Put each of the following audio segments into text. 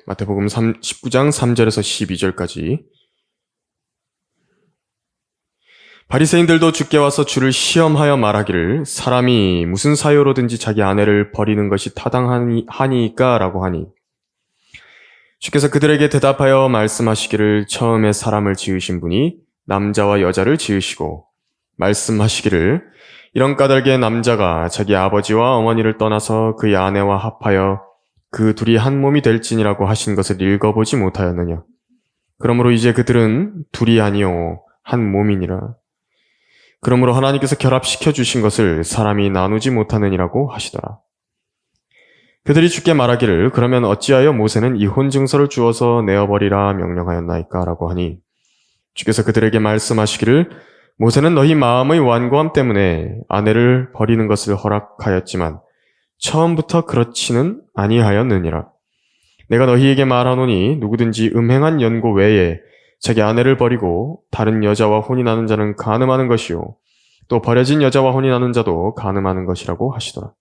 마태복음 19장 3절에서 12절까지. 바리새인들도 주께 와서 주를 시험하여 말하기를 사람이 무슨 사유로든지 자기 아내를 버리는 것이 타당하니까 라고 하니 주께서 그들에게 대답하여 말씀하시기를 처음에 사람을 지으신 분이 남자와 여자를 지으시고 말씀하시기를 이런 까닭에 남자가 자기 아버지와 어머니를 떠나서 그의 아내와 합하여 그 둘이 한 몸이 될지니라고 하신 것을 읽어보지 못하였느냐. 그러므로 이제 그들은 둘이 아니요 한 몸이니라. 그러므로 하나님께서 결합시켜 주신 것을 사람이 나누지 못하느니라고 하시더라. 그들이 주께 말하기를 그러면 어찌하여 모세는 이혼 증서를 주어서 내어버리라 명령하였나이까 라고 하니 주께서 그들에게 말씀하시기를 모세는 너희 마음의 완고함 때문에 아내를 버리는 것을 허락하였지만 처음부터 그렇지는 아니하였느니라. 내가 너희에게 말하노니 누구든지 음행한 연고 외에 자기 아내를 버리고 다른 여자와 혼인하는 자는 간음하는 것이요 또 버려진 여자와 혼인하는 자도 간음하는 것이라고 하시더라.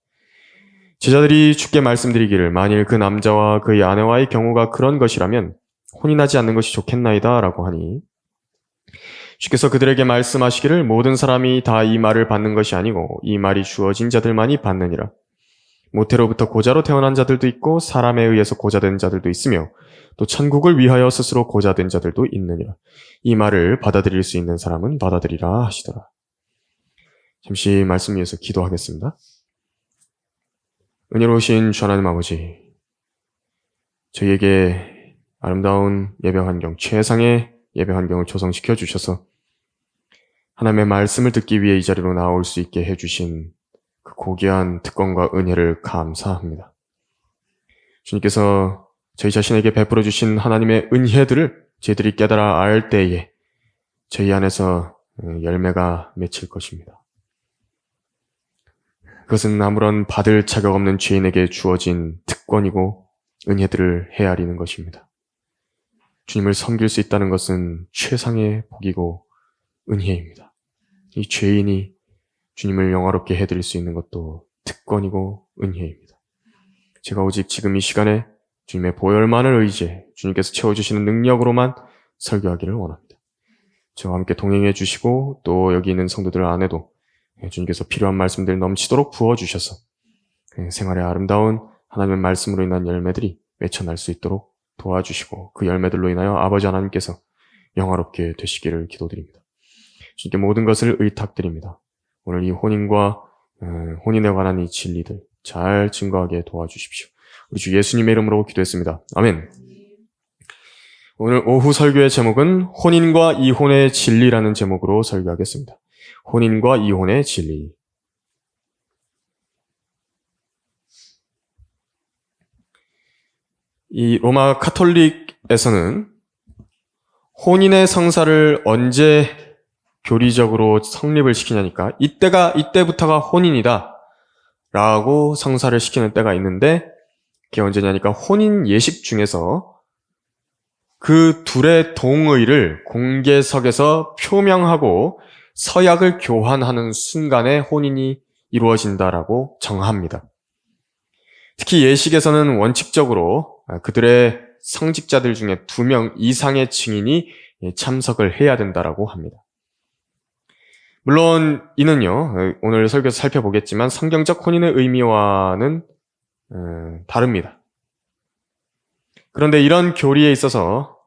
제자들이 주께 말씀드리기를 만일 그 남자와 그의 아내와의 경우가 그런 것이라면 혼인하지 않는 것이 좋겠나이다 라고 하니 주께서 그들에게 말씀하시기를 모든 사람이 다 이 말을 받는 것이 아니고 이 말이 주어진 자들만이 받느니라. 모태로부터 고자로 태어난 자들도 있고 사람에 의해서 고자된 자들도 있으며 또 천국을 위하여 스스로 고자된 자들도 있느니라. 이 말을 받아들일 수 있는 사람은 받아들이라 하시더라. 잠시 말씀 위해서 기도하겠습니다. 은혜로우신 주 하나님 아버지, 저희에게 아름다운 예배 환경, 최상의 예배 환경을 조성시켜 주셔서 하나님의 말씀을 듣기 위해 이 자리로 나올 수 있게 해주신 그 고귀한 특권과 은혜를 감사합니다. 주님께서 저희 자신에게 베풀어 주신 하나님의 은혜들을 저희들이 깨달아 알 때에 저희 안에서 열매가 맺힐 것입니다. 그것은 아무런 받을 자격 없는 죄인에게 주어진 특권이고 은혜들을 헤아리는 것입니다. 주님을 섬길 수 있다는 것은 최상의 복이고 은혜입니다. 이 죄인이 주님을 영화롭게 해드릴 수 있는 것도 특권이고 은혜입니다. 제가 오직 지금 이 시간에 주님의 보혈만을 의지해 주님께서 채워주시는 능력으로만 설교하기를 원합니다. 저와 함께 동행해 주시고 또 여기 있는 성도들 안에도 주님께서 필요한 말씀들 넘치도록 부어주셔서 생활의 아름다운 하나님의 말씀으로 인한 열매들이 맺혀날 수 있도록 도와주시고 그 열매들로 인하여 아버지 하나님께서 영화롭게 되시기를 기도드립니다. 주님께 모든 것을 의탁드립니다. 오늘 이 혼인에 관한 이 진리들 잘 증거하게 도와주십시오. 우리 주 예수님의 이름으로 기도했습니다. 아멘. 오늘 오후 설교의 제목은 혼인과 이혼의 진리라는 제목으로 설교하겠습니다. 혼인과 이혼의 진리. 이 로마 카톨릭에서는 혼인의 성사를 언제 교리적으로 성립을 시키냐니까 이때부터가 혼인이다 라고 성사를 시키는 때가 있는데 그게 언제냐니까 혼인 예식 중에서 그 둘의 동의를 공개석에서 표명하고 서약을 교환하는 순간에 혼인이 이루어진다라고 정합니다. 특히 예식에서는 원칙적으로 그들의 성직자들 중에 2명 이상의 증인이 참석을 해야 된다라고 합니다. 물론 이는요, 오늘 설교에서 살펴보겠지만 성경적 혼인의 의미와는 다릅니다. 그런데 이런 교리에 있어서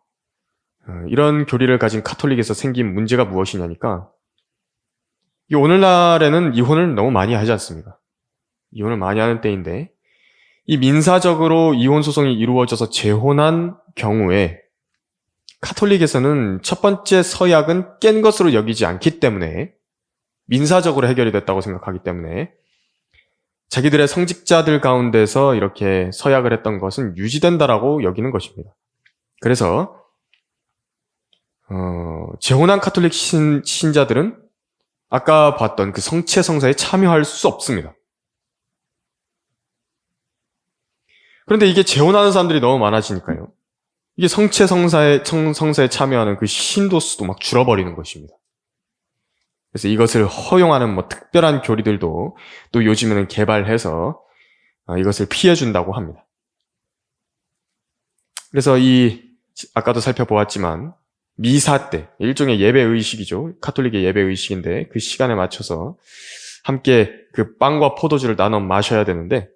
이런 교리를 가진 카톨릭에서 생긴 문제가 무엇이냐니까 오늘날에는 이혼을 너무 많이 하지 않습니까? 이혼을 많이 하는 때인데 이 민사적으로 이혼 소송이 이루어져서 재혼한 경우에 카톨릭에서는 첫 번째 서약은 깬 것으로 여기지 않기 때문에 민사적으로 해결이 됐다고 생각하기 때문에 자기들의 성직자들 가운데서 이렇게 서약을 했던 것은 유지된다라고 여기는 것입니다. 그래서 재혼한 카톨릭 신자들은 아까 봤던 그 성체 성사에 참여할 수 없습니다. 그런데 이게 재혼하는 사람들이 너무 많아지니까요. 이게 성체 성사에 참여하는 그 신도수도 막 줄어버리는 것입니다. 그래서 이것을 허용하는 특별한 교리들도 또 요즘에는 개발해서 이것을 피해준다고 합니다. 그래서 아까도 살펴보았지만, 미사 때, 일종의 예배 의식이죠. 카톨릭의 예배 의식인데, 그 시간에 맞춰서 함께 그 빵과 포도주를 나눠 마셔야 되는데,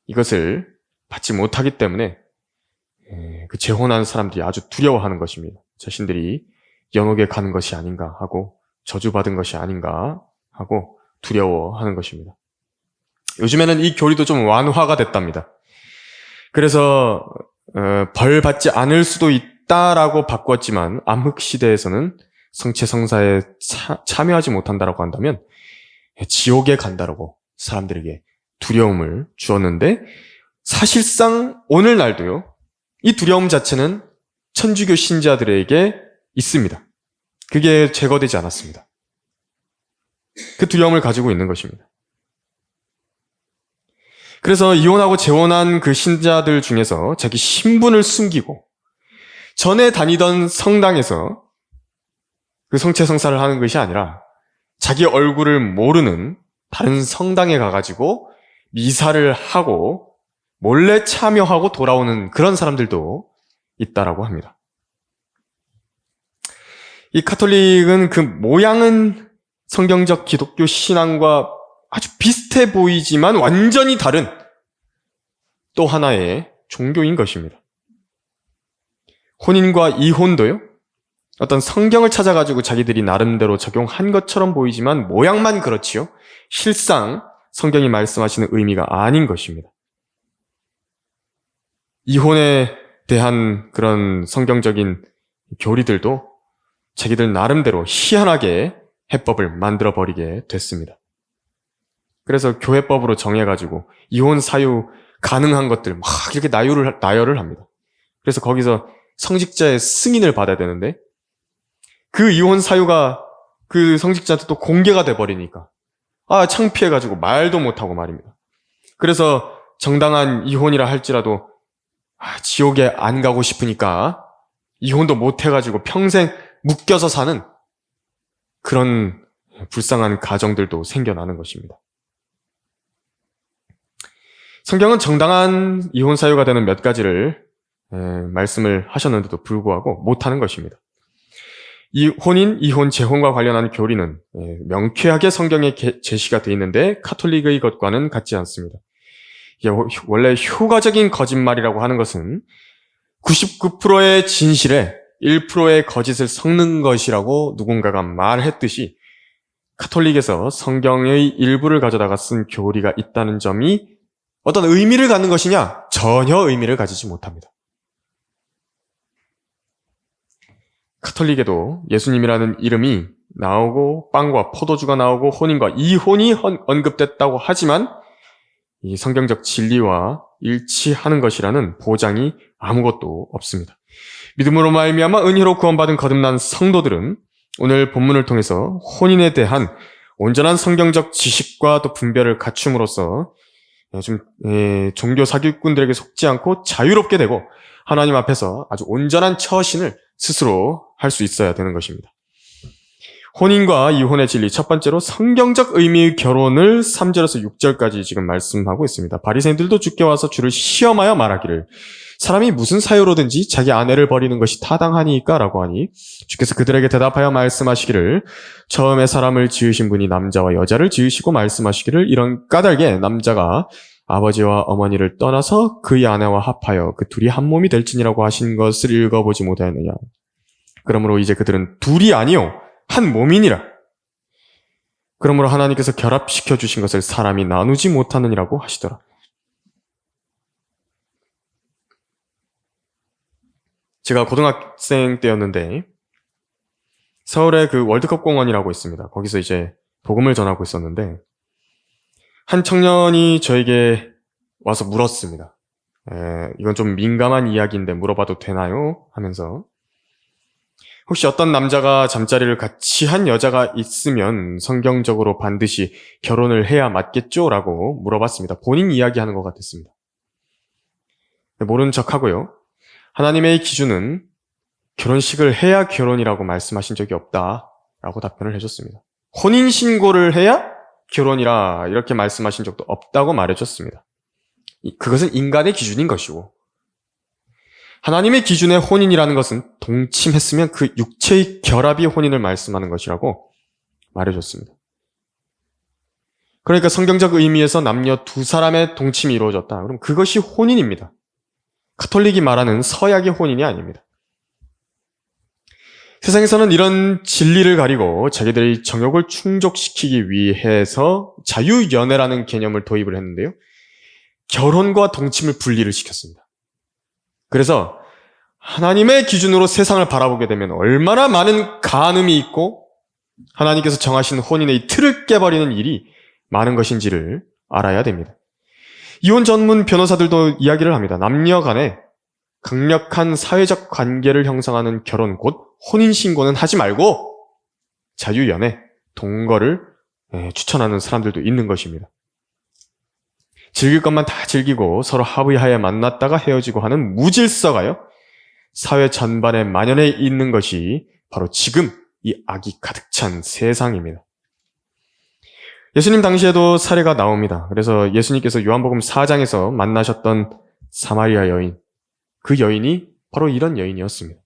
이것을 받지 못하기 때문에, 그 재혼한 사람들이 아주 두려워하는 것입니다. 자신들이 연옥에 가는 것이 아닌가 하고, 저주받은 것이 아닌가 하고, 두려워하는 것입니다. 요즘에는 이 교리도 좀 완화가 됐답니다. 그래서 벌 받지 않을 수도 있다라고 바꿨지만 암흑 시대에서는 성체 성사에 참여하지 못한다라고 한다면 지옥에 간다라고 사람들에게 두려움을 주었는데, 사실상 오늘날도요, 이 두려움 자체는 천주교 신자들에게 있습니다. 그게 제거되지 않았습니다. 그 두려움을 가지고 있는 것입니다. 그래서 이혼하고 재혼한 그 신자들 중에서 자기 신분을 숨기고 전에 다니던 성당에서 그 성체 성사를 하는 것이 아니라 자기 얼굴을 모르는 다른 성당에 가가지고 미사를 하고 몰래 참여하고 돌아오는 그런 사람들도 있다라고 합니다. 이 카톨릭은 그 모양은 성경적 기독교 신앙과 아주 비슷해 보이지만 완전히 다른 또 하나의 종교인 것입니다. 혼인과 이혼도요, 어떤 성경을 찾아가지고 자기들이 나름대로 적용한 것처럼 보이지만 모양만 그렇지요, 실상 성경이 말씀하시는 의미가 아닌 것입니다. 이혼에 대한 그런 성경적인 교리들도 자기들 나름대로 희한하게 해법을 만들어버리게 됐습니다. 그래서 교회법으로 정해가지고 이혼 사유 가능한 것들 막 이렇게 나열을 합니다. 그래서 거기서 성직자의 승인을 받아야 되는데 그 이혼 사유가 그 성직자한테 또 공개가 돼버리니까 창피해가지고 말도 못하고 말입니다. 그래서 정당한 이혼이라 할지라도 지옥에 안 가고 싶으니까 이혼도 못해가지고 평생 묶여서 사는 그런 불쌍한 가정들도 생겨나는 것입니다. 성경은 정당한 이혼 사유가 되는 몇 가지를 말씀을 하셨는데도 불구하고 못하는 것입니다. 이 혼인, 이혼, 재혼과 관련한 교리는 명쾌하게 성경에 제시가 되어 있는데 카톨릭의 것과는 같지 않습니다. 원래 효과적인 거짓말이라고 하는 것은 99%의 진실에 1%의 거짓을 섞는 것이라고 누군가가 말했듯이 카톨릭에서 성경의 일부를 가져다가 쓴 교리가 있다는 점이 어떤 의미를 갖는 것이냐? 전혀 의미를 가지지 못합니다. 카톨릭에도 예수님이라는 이름이 나오고 빵과 포도주가 나오고 혼인과 이혼이 언급됐다고 하지만 이 성경적 진리와 일치하는 것이라는 보장이 아무것도 없습니다. 믿음으로 말미암아 은혜로 구원받은 거듭난 성도들은 오늘 본문을 통해서 혼인에 대한 온전한 성경적 지식과 또 분별을 갖춤으로써 종교 사기꾼들에게 속지 않고 자유롭게 되고 하나님 앞에서 아주 온전한 처신을 스스로 할 수 있어야 되는 것입니다. 혼인과 이혼의 진리, 첫 번째로 성경적 의미의 결혼을 3절에서 6절까지 지금 말씀하고 있습니다. 바리새인들도 주께 와서 주를 시험하여 말하기를 사람이 무슨 사유로든지 자기 아내를 버리는 것이 타당하니까? 라고 하니 주께서 그들에게 대답하여 말씀하시기를 처음에 사람을 지으신 분이 남자와 여자를 지으시고 말씀하시기를 이런 까닭에 남자가 아버지와 어머니를 떠나서 그의 아내와 합하여 그 둘이 한 몸이 될지니라고 하신 것을 읽어보지 못하였느냐. 그러므로 이제 그들은 둘이 아니요 한 몸이니라. 그러므로 하나님께서 결합시켜 주신 것을 사람이 나누지 못하느니라고 하시더라. 제가 고등학생 때였는데 서울에 그 월드컵 공원이라고 있습니다. 거기서 이제 복음을 전하고 있었는데 한 청년이 저에게 와서 물었습니다. 이건 좀 민감한 이야기인데 물어봐도 되나요? 하면서 혹시 어떤 남자가 잠자리를 같이 한 여자가 있으면 성경적으로 반드시 결혼을 해야 맞겠죠? 라고 물어봤습니다. 본인 이야기하는 것 같았습니다. 모른 척하고요. 하나님의 기준은 결혼식을 해야 결혼이라고 말씀하신 적이 없다 라고 답변을 해줬습니다. 혼인신고를 해야 결혼이라 이렇게 말씀하신 적도 없다고 말해줬습니다. 그것은 인간의 기준인 것이고 하나님의 기준의 혼인이라는 것은 동침했으면 그 육체의 결합이 혼인을 말씀하는 것이라고 말해줬습니다. 그러니까 성경적 의미에서 남녀 두 사람의 동침이 이루어졌다. 그럼 그것이 혼인입니다. 가톨릭이 말하는 서약의 혼인이 아닙니다. 세상에서는 이런 진리를 가리고 자기들의 정욕을 충족시키기 위해서 자유연애라는 개념을 도입을 했는데요. 결혼과 동침을 분리를 시켰습니다. 그래서 하나님의 기준으로 세상을 바라보게 되면 얼마나 많은 간음이 있고 하나님께서 정하신 혼인의 틀을 깨버리는 일이 많은 것인지를 알아야 됩니다. 이혼 전문 변호사들도 이야기를 합니다. 남녀 간에 강력한 사회적 관계를 형성하는 결혼 곧 혼인신고는 하지 말고 자유연애, 동거를 추천하는 사람들도 있는 것입니다. 즐길 것만 다 즐기고 서로 합의하에 만났다가 헤어지고 하는 무질서가요. 사회 전반에 만연해 있는 것이 바로 지금 이 악이 가득 찬 세상입니다. 예수님 당시에도 사례가 나옵니다. 그래서 예수님께서 요한복음 4장에서 만나셨던 사마리아 여인, 그 여인이 바로 이런 여인이었습니다.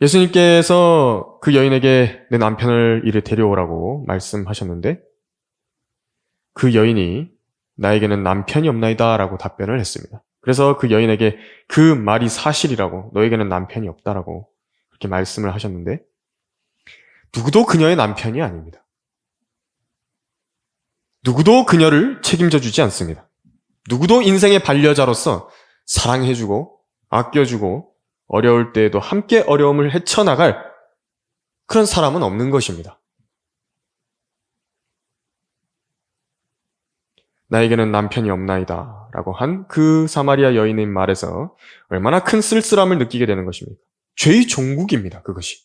예수님께서 그 여인에게 내 남편을 이리 데려오라고 말씀하셨는데 그 여인이 나에게는 남편이 없나이다 라고 답변을 했습니다. 그래서 그 여인에게 그 말이 사실이라고, 너에게는 남편이 없다라고 그렇게 말씀을 하셨는데 누구도 그녀의 남편이 아닙니다. 누구도 그녀를 책임져 주지 않습니다. 누구도 인생의 반려자로서 사랑해주고 아껴주고 어려울 때에도 함께 어려움을 헤쳐나갈 그런 사람은 없는 것입니다. 나에게는 남편이 없나이다 라고 한 그 사마리아 여인의 말에서 얼마나 큰 쓸쓸함을 느끼게 되는 것입니까? 죄의 종국입니다. 그것이.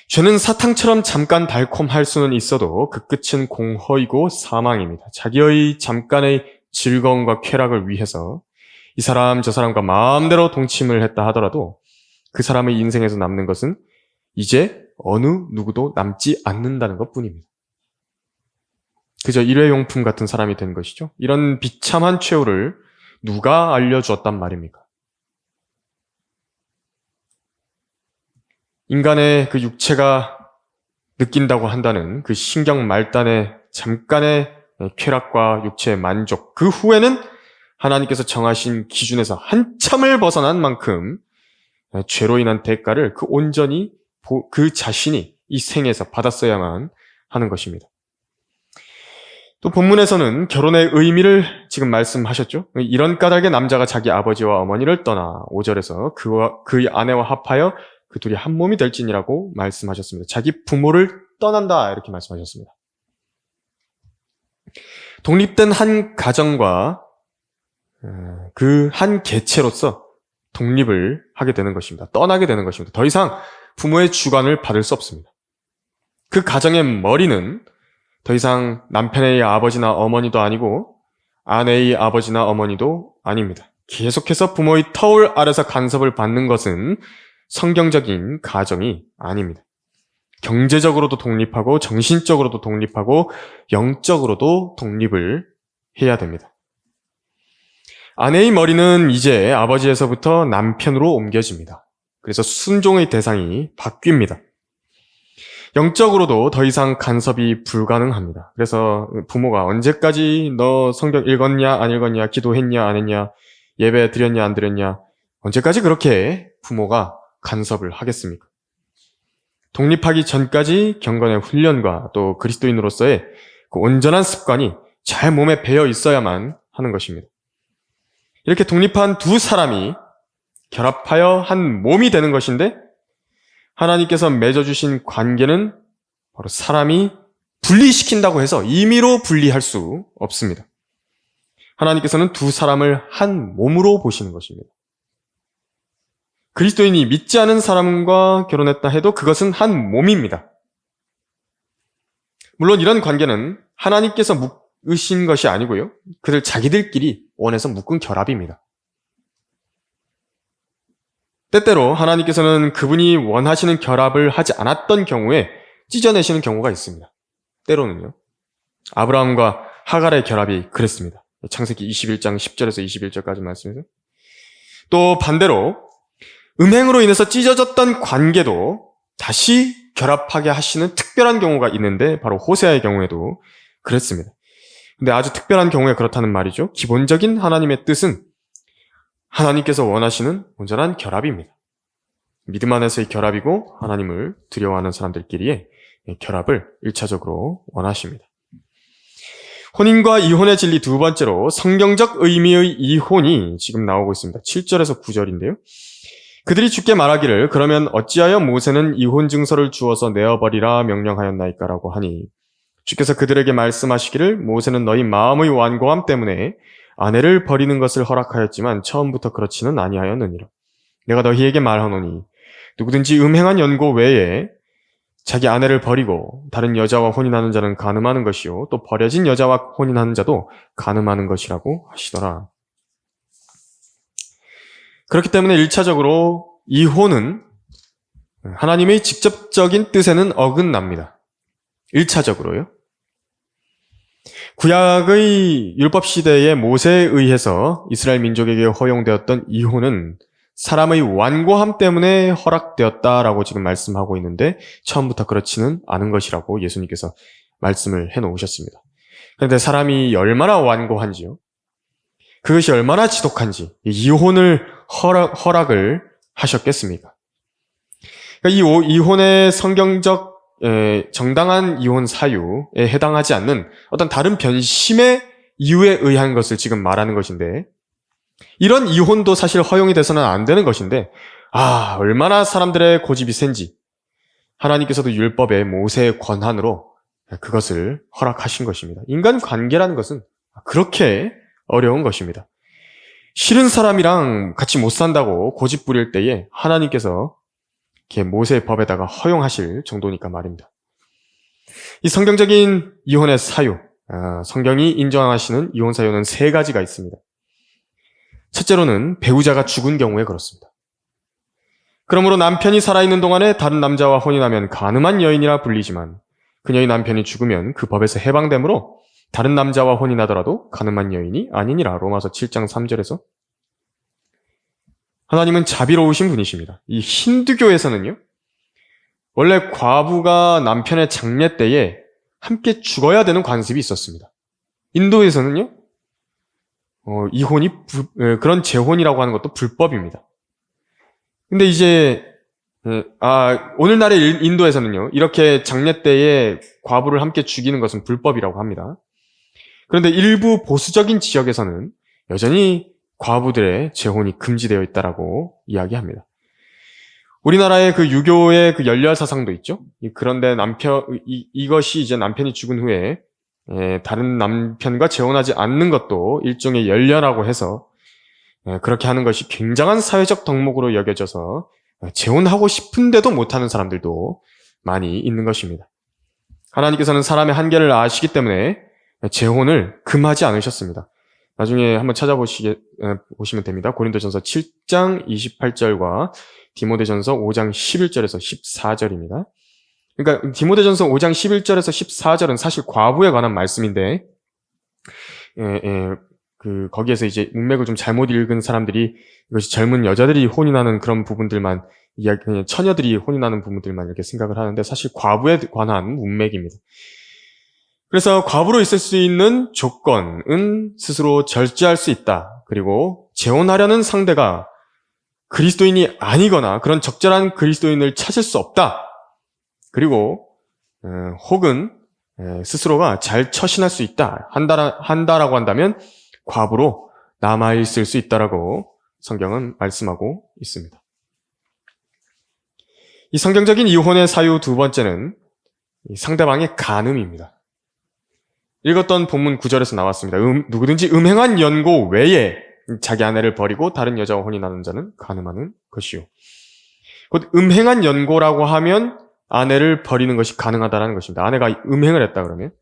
죄는 사탕처럼 잠깐 달콤할 수는 있어도 그 끝은 공허이고 사망입니다. 자기의 잠깐의 즐거움과 쾌락을 위해서 이 사람 저 사람과 마음대로 동침을 했다 하더라도 그 사람의 인생에서 남는 것은 이제 어느 누구도 남지 않는다는 것뿐입니다. 그저 일회용품 같은 사람이 된 것이죠. 이런 비참한 최후를 누가 알려주었단 말입니까? 인간의 그 육체가 느낀다고 한다는 그 신경 말단의 잠깐의 쾌락과 육체의 만족, 그 후에는 하나님께서 정하신 기준에서 한참을 벗어난 만큼 죄로 인한 대가를 그 온전히 그 자신이 이 생에서 받았어야만 하는 것입니다. 또 본문에서는 결혼의 의미를 지금 말씀하셨죠. 이런 까닭에 남자가 자기 아버지와 어머니를 떠나 5절에서 그의 아내와 합하여 그 둘이 한 몸이 될지니라고 말씀하셨습니다. 자기 부모를 떠난다 이렇게 말씀하셨습니다. 독립된 한 가정과 그 한 개체로서 독립을 하게 되는 것입니다. 떠나게 되는 것입니다. 더 이상 부모의 주관을 받을 수 없습니다. 그 가정의 머리는 더 이상 남편의 아버지나 어머니도 아니고 아내의 아버지나 어머니도 아닙니다. 계속해서 부모의 터울 아래서 간섭을 받는 것은 성경적인 가정이 아닙니다. 경제적으로도 독립하고 정신적으로도 독립하고 영적으로도 독립을 해야 됩니다. 아내의 머리는 이제 아버지에서부터 남편으로 옮겨집니다. 그래서 순종의 대상이 바뀝니다. 영적으로도 더 이상 간섭이 불가능합니다. 그래서 부모가 언제까지 너 성경 읽었냐 안 읽었냐, 기도했냐 안 했냐, 예배 드렸냐 안 드렸냐, 언제까지 그렇게 부모가 간섭을 하겠습니까? 독립하기 전까지 경건의 훈련과 또 그리스도인으로서의 그 온전한 습관이 잘 몸에 배어 있어야만 하는 것입니다. 이렇게 독립한 두 사람이 결합하여 한 몸이 되는 것인데 하나님께서 맺어주신 관계는 바로 사람이 분리시킨다고 해서 임의로 분리할 수 없습니다. 하나님께서는 두 사람을 한 몸으로 보시는 것입니다. 그리스도인이 믿지 않은 사람과 결혼했다 해도 그것은 한 몸입니다. 물론 이런 관계는 하나님께서 묶으신 것이 아니고요. 그들 자기들끼리 원해서 묶은 결합입니다. 때때로 하나님께서는 그분이 원하시는 결합을 하지 않았던 경우에 찢어내시는 경우가 있습니다. 때로는요. 아브라함과 하갈의 결합이 그랬습니다. 창세기 21장 10절에서 21절까지 말씀에서. 또 반대로 음행으로 인해서 찢어졌던 관계도 다시 결합하게 하시는 특별한 경우가 있는데 바로 호세아의 경우에도 그랬습니다. 근데 아주 특별한 경우에 그렇다는 말이죠. 기본적인 하나님의 뜻은 하나님께서 원하시는 온전한 결합입니다. 믿음 안에서의 결합이고 하나님을 두려워하는 사람들끼리의 결합을 1차적으로 원하십니다. 혼인과 이혼의 진리 두 번째로 성경적 의미의 이혼이 지금 나오고 있습니다. 7절에서 9절인데요. 그들이 주께 말하기를 그러면 어찌하여 모세는 이혼 증서를 주어서 내어버리라 명령하였나이까라고 하니 주께서 그들에게 말씀하시기를 모세는 너희 마음의 완고함 때문에 아내를 버리는 것을 허락하였지만 처음부터 그렇지는 아니하였느니라. 내가 너희에게 말하노니 누구든지 음행한 연고 외에 자기 아내를 버리고 다른 여자와 혼인하는 자는 간음하는 것이요 또 버려진 여자와 혼인하는 자도 간음하는 것이라고 하시더라. 그렇기 때문에 1차적으로 이혼은 하나님의 직접적인 뜻에는 어긋납니다. 1차적으로요. 구약의 율법 시대의 모세에 의해서 이스라엘 민족에게 허용되었던 이혼은 사람의 완고함 때문에 허락되었다라고 지금 말씀하고 있는데 처음부터 그렇지는 않은 것이라고 예수님께서 말씀을 해놓으셨습니다. 그런데 사람이 얼마나 완고한지요? 그것이 얼마나 지독한지 이혼을 허락을 하셨겠습니까? 그러니까 이 이혼의 성경적 정당한 이혼 사유에 해당하지 않는 어떤 다른 변심의 이유에 의한 것을 지금 말하는 것인데 이런 이혼도 사실 허용이 돼서는 안 되는 것인데 얼마나 사람들의 고집이 센지 하나님께서도 율법의 모세의 권한으로 그것을 허락하신 것입니다. 인간 관계라는 것은 그렇게 어려운 것입니다. 싫은 사람이랑 같이 못 산다고 고집 부릴 때에 하나님께서 이렇게 모세의 법에다가 허용하실 정도니까 말입니다. 이 성경적인 이혼의 사유, 성경이 인정하시는 이혼 사유는 세 가지가 있습니다. 첫째로는 배우자가 죽은 경우에 그렇습니다. 그러므로 남편이 살아있는 동안에 다른 남자와 혼인하면 간음한 여인이라 불리지만 그녀의 남편이 죽으면 그 법에서 해방되므로 다른 남자와 혼인하더라도 간음한 여인이 아니니라. 로마서 7장 3절에서. 하나님은 자비로우신 분이십니다. 이 힌두교에서는요, 원래 과부가 남편의 장례 때에 함께 죽어야 되는 관습이 있었습니다. 인도에서는요, 이혼이 그런 재혼이라고 하는 것도 불법입니다. 근데 이제 오늘날의 인도에서는요, 이렇게 장례 때에 과부를 함께 죽이는 것은 불법이라고 합니다. 그런데 일부 보수적인 지역에서는 여전히 과부들의 재혼이 금지되어 있다라고 이야기합니다. 우리나라의 그 유교의 그 열렬 사상도 있죠. 그런데 이것이 이제 남편이 죽은 후에 다른 남편과 재혼하지 않는 것도 일종의 열렬하고 해서 그렇게 하는 것이 굉장한 사회적 덕목으로 여겨져서 재혼하고 싶은데도 못하는 사람들도 많이 있는 것입니다. 하나님께서는 사람의 한계를 아시기 때문에 재혼을 금하지 않으셨습니다. 나중에 한번 보시면 됩니다. 고린도전서 7장 28절과 디모데전서 5장 11절에서 14절입니다. 그러니까 디모데전서 5장 11절에서 14절은 사실 과부에 관한 말씀인데 거기에서 이제 문맥을 좀 잘못 읽은 사람들이 이것이 젊은 여자들이 혼인하는 그런 부분들만 처녀들이 혼인하는 부분들만 이렇게 생각을 하는데 사실 과부에 관한 문맥입니다. 그래서 과부로 있을 수 있는 조건은 스스로 절제할 수 있다. 그리고 재혼하려는 상대가 그리스도인이 아니거나 그런 적절한 그리스도인을 찾을 수 없다. 그리고 혹은 스스로가 잘 처신할 수 있다. 한다라고 한다면 과부로 남아있을 수 있다라고 성경은 말씀하고 있습니다. 이 성경적인 이혼의 사유 두 번째는 상대방의 간음입니다. 읽었던 본문 9절에서 나왔습니다. 누구든지 음행한 연고 외에 자기 아내를 버리고 다른 여자와 혼인하는 자는 간음하는 것이요. 곧 음행한 연고라고 하면 아내를 버리는 것이 가능하다는 것입니다. 아내가 음행을 했다 그러면.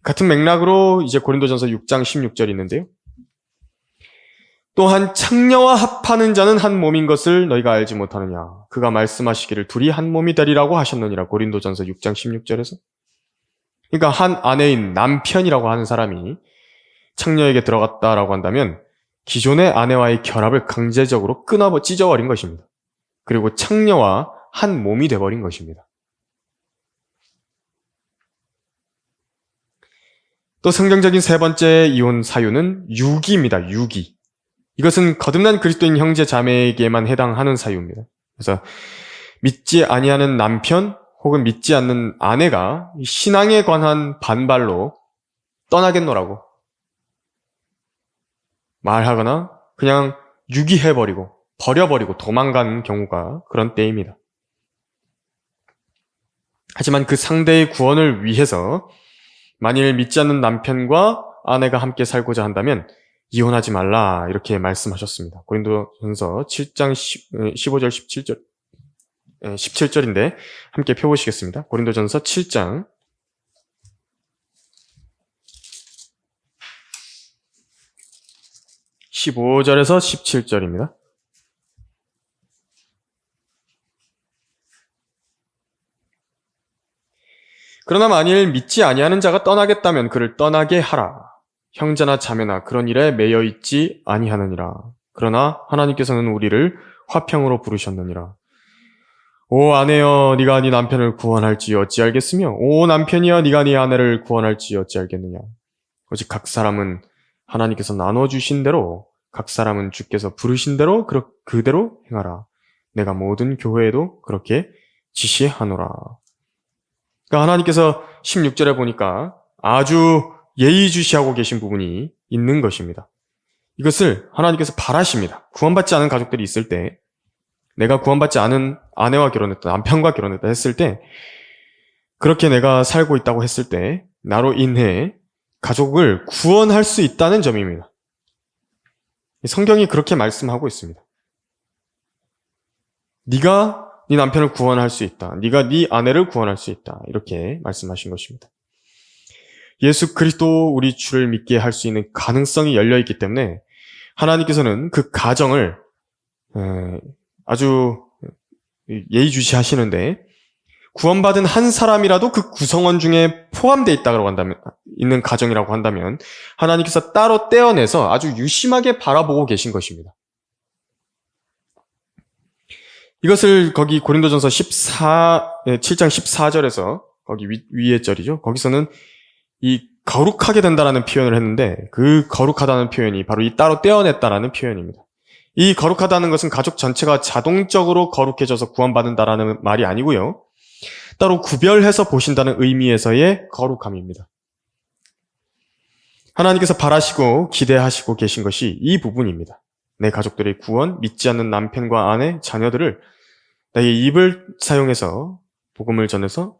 같은 맥락으로 이제 고린도전서 6장 16절이 있는데요. 또한 창녀와 합하는 자는 한 몸인 것을 너희가 알지 못하느냐. 그가 말씀하시기를 둘이 한 몸이 되리라고 하셨느니라. 고린도전서 6장 16절에서. 그러니까 한 아내인 남편이라고 하는 사람이 창녀에게 들어갔다라고 한다면 기존의 아내와의 결합을 강제적으로 찢어버린 것입니다. 그리고 창녀와 한 몸이 돼버린 것입니다. 또 성경적인 세 번째 이혼 사유는 유기입니다. 유기. 이것은 거듭난 그리스도인 형제 자매에게만 해당하는 사유입니다. 그래서 믿지 아니하는 남편 혹은 믿지 않는 아내가 신앙에 관한 반발로 떠나겠노라고 말하거나 그냥 유기해버리고 버려버리고 도망가는 경우가 그런 때입니다. 하지만 그 상대의 구원을 위해서 만일 믿지 않는 남편과 아내가 함께 살고자 한다면 이혼하지 말라 이렇게 말씀하셨습니다. 고린도전서 7장 15절 17절 17절인데 함께 펴보시겠습니다. 고린도전서 7장 15절에서 17절입니다. 그러나 만일 믿지 아니하는 자가 떠나겠다면 그를 떠나게 하라. 형제나 자매나 그런 일에 매여 있지 아니하느니라. 그러나 하나님께서는 우리를 화평으로 부르셨느니라. 오 아내여 네가 네 남편을 구원할지 어찌알겠으며 오 남편이여 네가 네 아내를 구원할지 어찌알겠느냐. 오직 각 사람은 하나님께서 나눠주신 대로 각 사람은 주께서 부르신 대로 그대로 행하라. 내가 모든 교회에도 그렇게 지시하노라. 그러니까 하나님께서 16절에 보니까 아주 예의주시하고 계신 부분이 있는 것입니다. 이것을 하나님께서 바라십니다. 구원받지 않은 가족들이 있을 때 내가 구원받지 않은 아내와 결혼했다, 남편과 결혼했다 했을 때 그렇게 내가 살고 있다고 했을 때 나로 인해 가족을 구원할 수 있다는 점입니다. 성경이 그렇게 말씀하고 있습니다. 네가 네 남편을 구원할 수 있다. 네가 네 아내를 구원할 수 있다. 이렇게 말씀하신 것입니다. 예수 그리스도 우리 주를 믿게 할 수 있는 가능성이 열려있기 때문에 하나님께서는 그 가정을 아주 예의주시하시는데 구원받은 한 사람이라도 그 구성원 중에 포함되어 있다고 한다면, 있는 가정이라고 한다면 하나님께서 따로 떼어내서 아주 유심하게 바라보고 계신 것입니다. 이것을 거기 고린도전서 7장 14절에서 거기 위의 절이죠. 거기서는 이 거룩하게 된다라는 표현을 했는데 그 거룩하다는 표현이 바로 이 따로 떼어냈다라는 표현입니다. 이 거룩하다는 것은 가족 전체가 자동적으로 거룩해져서 구원받는다라는 말이 아니고요. 따로 구별해서 보신다는 의미에서의 거룩함입니다. 하나님께서 바라시고 기대하시고 계신 것이 이 부분입니다. 내 가족들의 구원, 믿지 않는 남편과 아내, 자녀들을 나의 입을 사용해서 복음을 전해서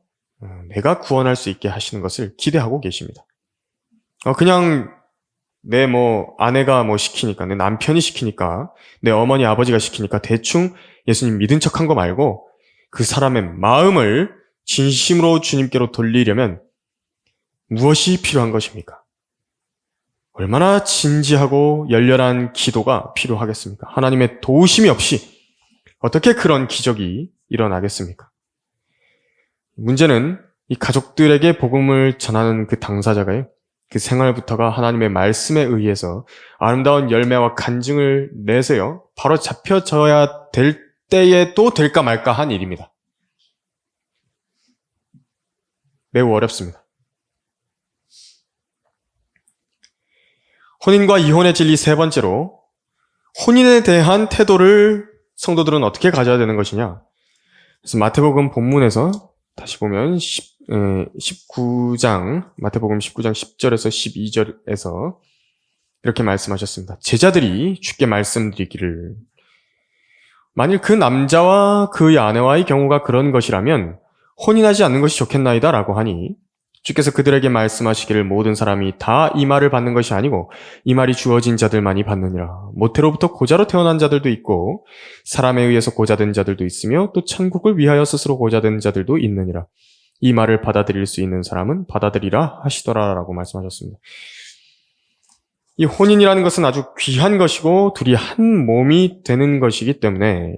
내가 구원할 수 있게 하시는 것을 기대하고 계십니다. 그냥 내 아내가 시키니까, 내 남편이 시키니까, 내 어머니 아버지가 시키니까 대충 예수님 믿은 척한 거 말고 그 사람의 마음을 진심으로 주님께로 돌리려면 무엇이 필요한 것입니까? 얼마나 진지하고 열렬한 기도가 필요하겠습니까? 하나님의 도우심이 없이 어떻게 그런 기적이 일어나겠습니까? 문제는 이 가족들에게 복음을 전하는 그 당사자가요, 그 생활부터가 하나님의 말씀에 의해서 아름다운 열매와 간증을 내세요 바로 잡혀져야 될 때에 또 될까 말까 한 일입니다. 매우 어렵습니다. 혼인과 이혼의 진리 세 번째로, 혼인에 대한 태도를 성도들은 어떻게 가져야 되는 것이냐. 그래서 마태복음 본문에서 다시 보면 19장, 마태복음 19장 10절에서 12절에서 이렇게 말씀하셨습니다. 제자들이 주께 말씀드리기를, 만일 그 남자와 그의 아내와의 경우가 그런 것이라면 혼인하지 않는 것이 좋겠나이다 라고 하니 주께서 그들에게 말씀하시기를 모든 사람이 다 이 말을 받는 것이 아니고 이 말이 주어진 자들만이 받느니라. 모태로부터 고자로 태어난 자들도 있고 사람에 의해서 고자된 자들도 있으며 또 천국을 위하여 스스로 고자된 자들도 있느니라. 이 말을 받아들일 수 있는 사람은 받아들이라 하시더라 라고 말씀하셨습니다. 이 혼인이라는 것은 아주 귀한 것이고 둘이 한 몸이 되는 것이기 때문에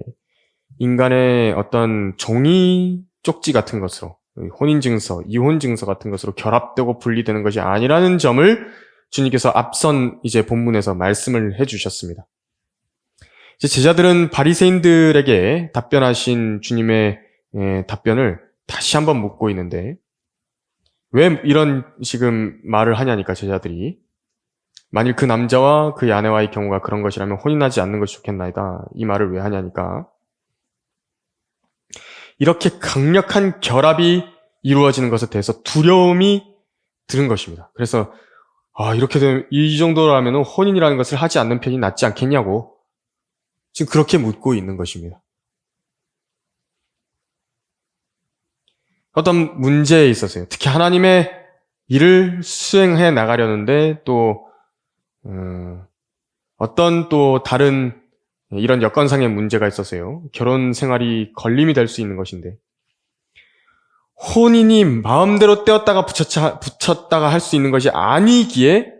인간의 어떤 종이 쪽지 같은 것으로 혼인증서, 이혼증서 같은 것으로 결합되고 분리되는 것이 아니라는 점을 주님께서 앞선 이제 본문에서 말씀을 해주셨습니다. 이제 제자들은 바리새인들에게 답변하신 주님의 답변을 다시 한번 묻고 있는데, 왜 이런 지금 말을 하냐니까 제자들이, 만일 그 남자와 그 아내와의 경우가 그런 것이라면 혼인하지 않는 것이 좋겠나이다. 이 말을 왜 하냐니까, 이렇게 강력한 결합이 이루어지는 것에 대해서 두려움이 드는 것입니다. 그래서 이렇게 되면 이 정도라면 혼인이라는 것을 하지 않는 편이 낫지 않겠냐고 지금 그렇게 묻고 있는 것입니다. 어떤 문제에 있어서요. 특히 하나님의 일을 수행해 나가려는데 또 어떤 또 다른 이런 여건상의 문제가 있어서요. 결혼 생활이 걸림이 될 수 있는 것인데, 혼인이 마음대로 떼었다가 붙였다가 할 수 있는 것이 아니기에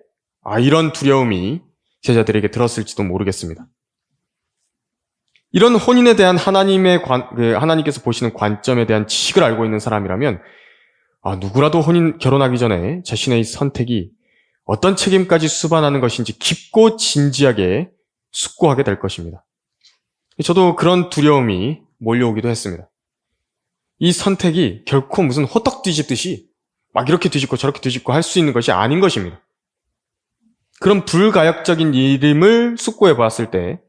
이런 두려움이 제자들에게 들었을지도 모르겠습니다. 이런 혼인에 대한 하나님께서 보시는 관점에 대한 지식을 알고 있는 사람이라면 누구라도 결혼하기 전에 자신의 선택이 어떤 책임까지 수반하는 것인지 깊고 진지하게 숙고하게 될 것입니다. 저도 그런 두려움이 몰려오기도 했습니다. 이 선택이 결코 무슨 호떡 뒤집듯이 막 이렇게 뒤집고 저렇게 뒤집고 할 수 있는 것이 아닌 것입니다. 그런 불가역적인 일임을 숙고해 보았을 때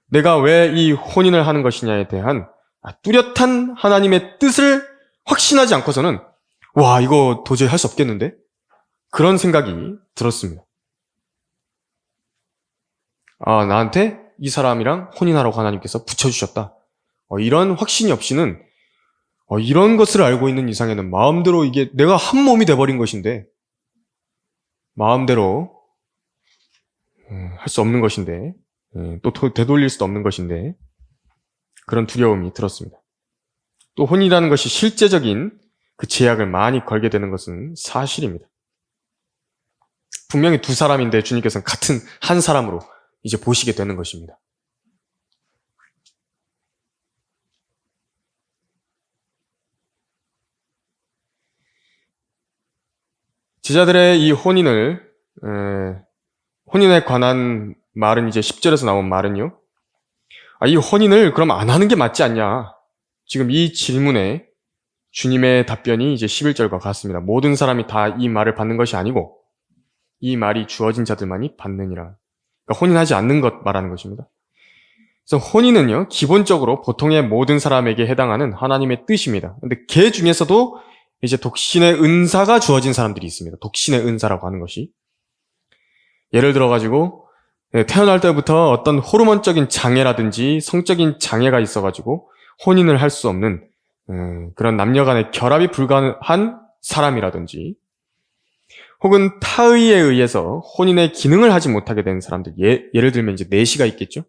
내가 왜 이 혼인을 하는 것이냐에 대한 뚜렷한 하나님의 뜻을 확신하지 않고서는 이거 도저히 할 수 없겠는데? 그런 생각이 들었습니다. 나한테 이 사람이랑 혼인하라고 하나님께서 붙여주셨다. 이런 확신이 없이는 이런 것을 알고 있는 이상에는 마음대로 이게 내가 한 몸이 돼버린 것인데 마음대로 할 수 없는 것인데 또 되돌릴 수도 없는 것인데 그런 두려움이 들었습니다. 또 혼인이라는 것이 실제적인 그 제약을 많이 걸게 되는 것은 사실입니다. 분명히 두 사람인데 주님께서는 같은 한 사람으로 이제 보시게 되는 것입니다. 제자들의 이 혼인에 관한 말은 이제 10절에서 나온 말은요. 이 혼인을 그럼 안 하는 게 맞지 않냐. 지금 이 질문에 주님의 답변이 이제 11절과 같습니다. 모든 사람이 다 이 말을 받는 것이 아니고 이 말이 주어진 자들만이 받느니라. 그러니까 혼인하지 않는 것 말하는 것입니다. 그래서 혼인은요, 기본적으로 보통의 모든 사람에게 해당하는 하나님의 뜻입니다. 근데 그 중에서도 이제 독신의 은사가 주어진 사람들이 있습니다. 독신의 은사라고 하는 것이. 예를 들어가지고, 태어날 때부터 어떤 호르몬적인 장애라든지 성적인 장애가 있어가지고 혼인을 할 수 없는 그런 남녀 간의 결합이 불가능한 사람이라든지, 혹은 타의에 의해서 혼인의 기능을 하지 못하게 된 사람들, 예를 들면 이제 내시가 있겠죠?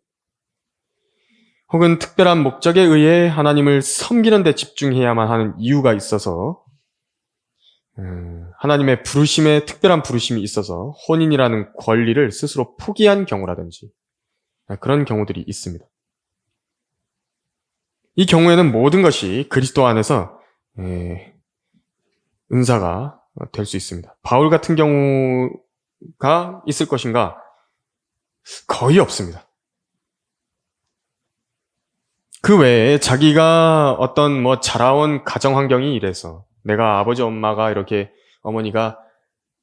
혹은 특별한 목적에 의해 하나님을 섬기는 데 집중해야만 하는 이유가 있어서 하나님의 특별한 부르심이 있어서 혼인이라는 권리를 스스로 포기한 경우라든지 그런 경우들이 있습니다. 이 경우에는 모든 것이 그리스도 안에서 은사가 될 수 있습니다. 바울 같은 경우가 있을 것인가? 거의 없습니다. 그 외에 자기가 어떤 자라온 가정 환경이 이래서 내가 아버지 엄마가 어머니가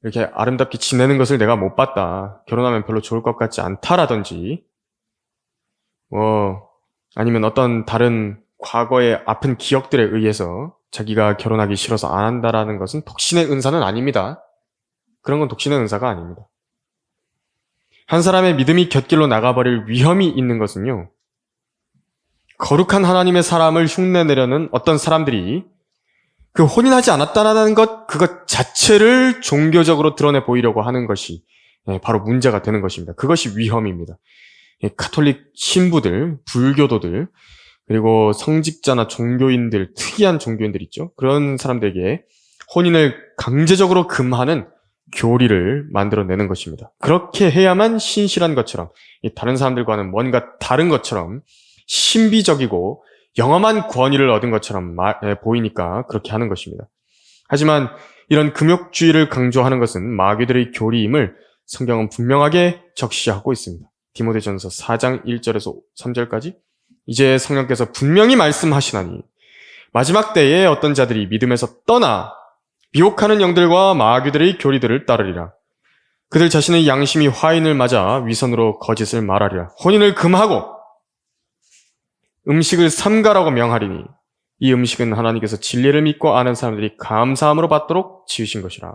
이렇게 아름답게 지내는 것을 내가 못 봤다. 결혼하면 별로 좋을 것 같지 않다라든지 아니면 어떤 다른 과거의 아픈 기억들에 의해서 자기가 결혼하기 싫어서 안 한다라는 것은 독신의 은사는 아닙니다. 그런 건 독신의 은사가 아닙니다. 한 사람의 믿음이 곁길로 나가버릴 위험이 있는 것은요, 거룩한 하나님의 사람을 흉내내려는 어떤 사람들이 그 혼인하지 않았다라는 그것 자체를 종교적으로 드러내 보이려고 하는 것이 바로 문제가 되는 것입니다. 그것이 위험입니다. 가톨릭 신부들, 불교도들, 그리고 성직자나 종교인들, 특이한 종교인들 있죠. 그런 사람들에게 혼인을 강제적으로 금하는 교리를 만들어내는 것입니다. 그렇게 해야만 신실한 것처럼, 다른 사람들과는 뭔가 다른 것처럼 신비적이고 영험한 권위를 얻은 것처럼 보이니까 그렇게 하는 것입니다. 하지만 이런 금욕주의를 강조하는 것은 마귀들의 교리임을 성경은 분명하게 적시하고 있습니다. 디모데전서 4장 1절에서 3절까지 이제 성령께서 분명히 말씀하시나니 마지막 때에 어떤 자들이 믿음에서 떠나 미혹하는 영들과 마귀들의 교리들을 따르리라. 그들 자신의 양심이 화인을 맞아 위선으로 거짓을 말하리라. 혼인을 금하고 음식을 삼가라고 명하리니 이 음식은 하나님께서 진리를 믿고 아는 사람들이 감사함으로 받도록 지으신 것이라.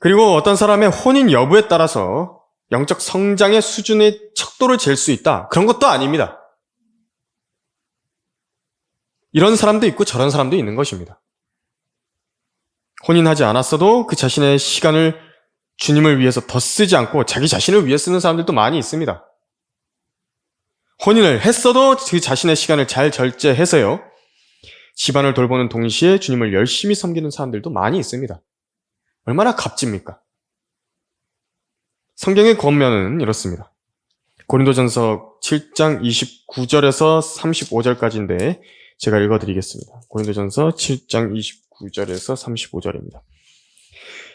그리고 어떤 사람의 혼인 여부에 따라서 영적 성장의 수준의 척도를 잴 수 있다. 그런 것도 아닙니다. 이런 사람도 있고 저런 사람도 있는 것입니다. 혼인하지 않았어도 그 자신의 시간을 주님을 위해서 더 쓰지 않고 자기 자신을 위해 쓰는 사람들도 많이 있습니다. 혼인을 했어도 그 자신의 시간을 잘 절제해서요. 집안을 돌보는 동시에 주님을 열심히 섬기는 사람들도 많이 있습니다. 얼마나 값집니까? 성경의 권면은 이렇습니다. 고린도전서 7장 29절에서 35절까지인데 제가 읽어드리겠습니다. 고린도전서 7장 29절에서 35절입니다.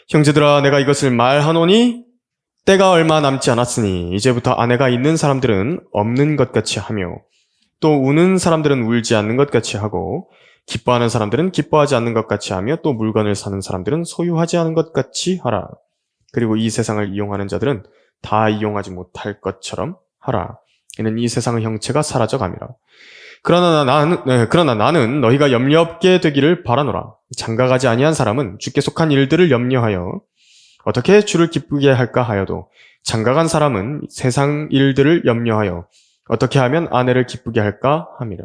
형제들아 내가 이것을 말하노니 때가 얼마 남지 않았으니 이제부터 아내가 있는 사람들은 없는 것 같이 하며 또 우는 사람들은 울지 않는 것 같이 하고 기뻐하는 사람들은 기뻐하지 않는 것 같이 하며 또 물건을 사는 사람들은 소유하지 않은 것 같이 하라. 그리고 이 세상을 이용하는 자들은 다 이용하지 못할 것처럼 하라. 이는 이 세상의 형체가 사라져감이라. 그러나 나는 너희가 염려 없게 되기를 바라노라. 장가가지 아니한 사람은 주께 속한 일들을 염려하여 어떻게 주를 기쁘게 할까 하여도 장가간 사람은 세상 일들을 염려하여 어떻게 하면 아내를 기쁘게 할까 함이라.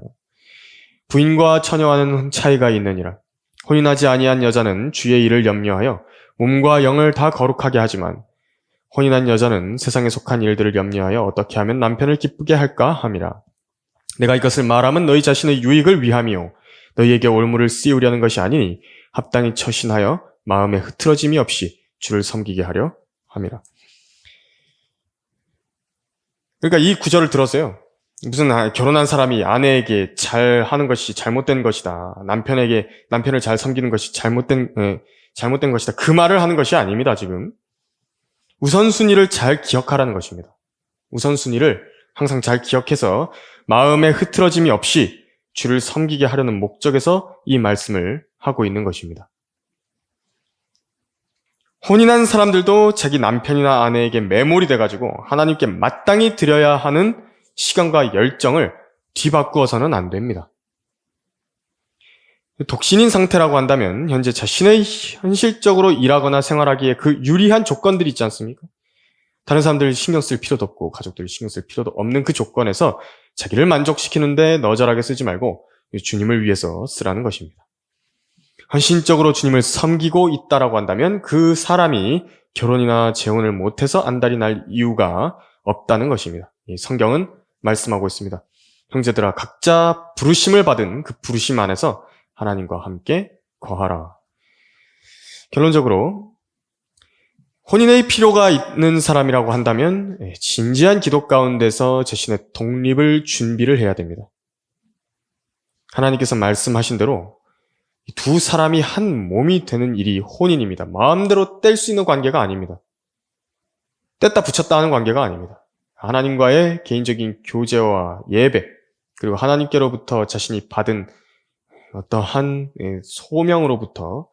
부인과 처녀와는 차이가 있느니라. 혼인하지 아니한 여자는 주의 일을 염려하여 몸과 영을 다 거룩하게 하지만 혼인한 여자는 세상에 속한 일들을 염려하여 어떻게 하면 남편을 기쁘게 할까 함이라. 내가 이것을 말하면 너희 자신의 유익을 위함이요 너희에게 올무를 씌우려는 것이 아니니 합당히 처신하여 마음에 흐트러짐이 없이 주를 섬기게 하려 함이라. 그러니까 이 구절을 들었어요. 무슨 결혼한 사람이 아내에게 잘 하는 것이 잘못된 것이다. 남편을 잘 섬기는 것이 잘못된 것이다. 그 말을 하는 것이 아닙니다, 지금. 우선순위를 잘 기억하라는 것입니다. 우선순위를 항상 잘 기억해서 마음에 흐트러짐이 없이 주를 섬기게 하려는 목적에서 이 말씀을 하고 있는 것입니다. 혼인한 사람들도 자기 남편이나 아내에게 매몰이 돼가지고 하나님께 마땅히 드려야 하는 시간과 열정을 뒤바꾸어서는 안 됩니다. 독신인 상태라고 한다면 현재 자신의 현실적으로 일하거나 생활하기에 그 유리한 조건들이 있지 않습니까? 다른 사람들 신경 쓸 필요도 없고 가족들 신경 쓸 필요도 없는 그 조건에서 자기를 만족시키는데 너절하게 쓰지 말고 주님을 위해서 쓰라는 것입니다. 헌신적으로 주님을 섬기고 있다라고 한다면 그 사람이 결혼이나 재혼을 못해서 안달이 날 이유가 없다는 것입니다. 성경은 말씀하고 있습니다. 형제들아 각자 부르심을 받은 그 부르심 안에서 하나님과 함께 거하라. 결론적으로 혼인의 필요가 있는 사람이라고 한다면 진지한 기도 가운데서 자신의 독립을 준비를 해야 됩니다. 하나님께서 말씀하신 대로 두 사람이 한 몸이 되는 일이 혼인입니다. 마음대로 뗄 수 있는 관계가 아닙니다. 뗐다 붙였다 하는 관계가 아닙니다. 하나님과의 개인적인 교제와 예배, 그리고 하나님께로부터 자신이 받은 어떠한 소명으로부터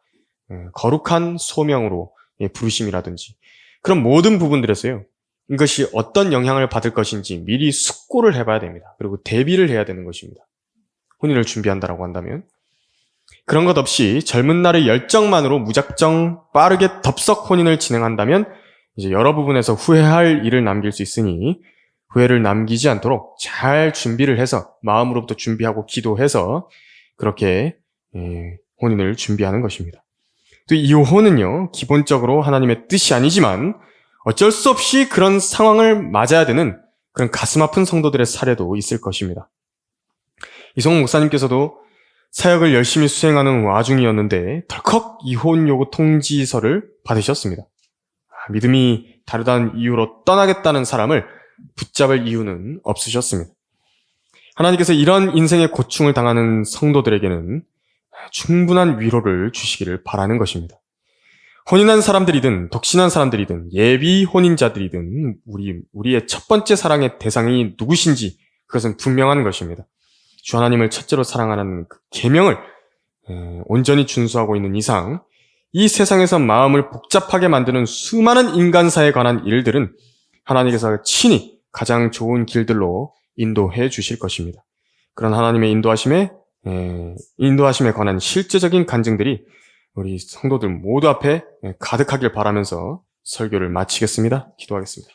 거룩한 소명으로 부르심이라든지 그런 모든 부분들에서요. 이것이 어떤 영향을 받을 것인지 미리 숙고를 해봐야 됩니다. 그리고 대비를 해야 되는 것입니다. 혼인을 준비한다라고 한다면 그런 것 없이 젊은 날의 열정만으로 무작정 빠르게 덥석 혼인을 진행한다면 이제 여러 부분에서 후회할 일을 남길 수 있으니 후회를 남기지 않도록 잘 준비를 해서 마음으로부터 준비하고 기도해서 그렇게 혼인을 준비하는 것입니다. 또 이혼은요, 기본적으로 하나님의 뜻이 아니지만 어쩔 수 없이 그런 상황을 맞아야 되는 그런 가슴 아픈 성도들의 사례도 있을 것입니다. 이성훈 목사님께서도 사역을 열심히 수행하는 와중이었는데 덜컥 이혼 요구 통지서를 받으셨습니다. 믿음이 다르다는 이유로 떠나겠다는 사람을 붙잡을 이유는 없으셨습니다. 하나님께서 이런 인생의 고충을 당하는 성도들에게는 충분한 위로를 주시기를 바라는 것입니다. 혼인한 사람들이든 독신한 사람들이든 예비 혼인자들이든 우리의 첫 번째 사랑의 대상이 누구신지 그것은 분명한 것입니다. 주 하나님을 첫째로 사랑하는 그 계명을 온전히 준수하고 있는 이상 이 세상에서 마음을 복잡하게 만드는 수많은 인간사에 관한 일들은 하나님께서 친히 가장 좋은 길들로 인도해 주실 것입니다. 그런 하나님의 인도하심에 관한 실제적인 간증들이 우리 성도들 모두 앞에 가득하길 바라면서 설교를 마치겠습니다. 기도하겠습니다.